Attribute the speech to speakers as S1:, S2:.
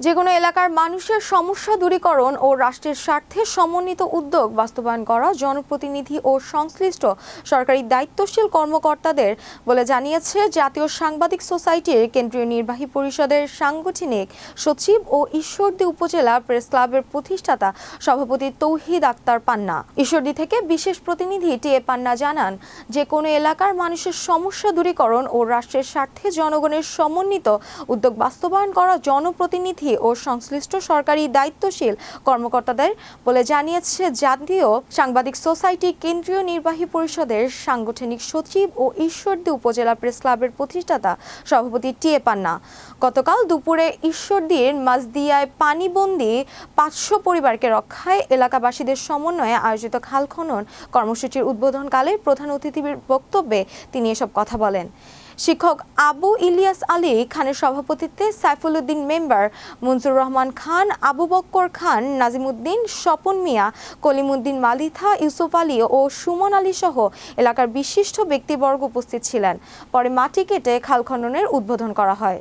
S1: যেকোনো এলাকার মানুষের সমস্যা দূরীকরণ ও রাষ্ট্রের স্বার্থে সমন্বিত উদ্যোগ বাস্তবায়ন করা জনপ্রতিনিধি ও সংশ্লিষ্ট সরকারি দায়িত্বশীল কর্মকর্তাদের বলে জানিয়েছে জাতীয় সাংবাদিক সোসাইটির কেন্দ্রীয় নির্বাহী পরিষদের সাংগঠনিক সচিব ও ঈশ্বরদী উপজেলা প্রেস ক্লাবের প্রতিষ্ঠাতা সভাপতি তৌহিদ আক্তার পান্না। ঈশ্বরদী থেকে বিশেষ প্রতিনিধি টিএ পান্না জানান, যে কোনো এলাকার মানুষের সমস্যা দূরীকরণ ও রাষ্ট্রের স্বার্থে জনগণের সমন্বিত উদ্যোগ বাস্তবায়ন করা জনপ্রতিনিধি ও সংশ্লিষ্ট সরকারি দায়িত্বশীল কর্মকর্তাদের বলে জানিয়েছে জাতীয় সাংবাদিক সোসাইটি কেন্দ্রীয় নির্বাহী পরিষদের সাংগঠনিক সচিব ও ঈশ্বরদী উপজেলা প্রেস ক্লাবের প্রতিষ্ঠাতা সভাপতি টিএ পান্না। গতকাল দুপুরে ঈশ্বরদীর মাঝদিয়ায় পানিবন্দী 500 পরিবারকে রক্ষায় এলাকাবাসীদের সমন্বয়ে আয়োজিত খাল খনন কর্মসূচির উদ্বোধনকালে প্রধান অতিথির বক্তব্যে তিনি এসব কথা বলেন। শিক্ষক আবু ইলিয়াস আলী খানের সভাপতিত্বে সাইফুল উদ্দিন মেম্বার, মনজুর রহমান খান, আবু বক্কর খান, নাজিমুদ্দিন, স্বপন মিয়া, কলিমুদ্দিন মালিথা, ইউসুফ আলী ও সুমন আলী সহ এলাকার বিশিষ্ট ব্যক্তিবর্গ উপস্থিত ছিলেন। পরে মাটি কেটে খাল খননের উদ্বোধন করা হয়।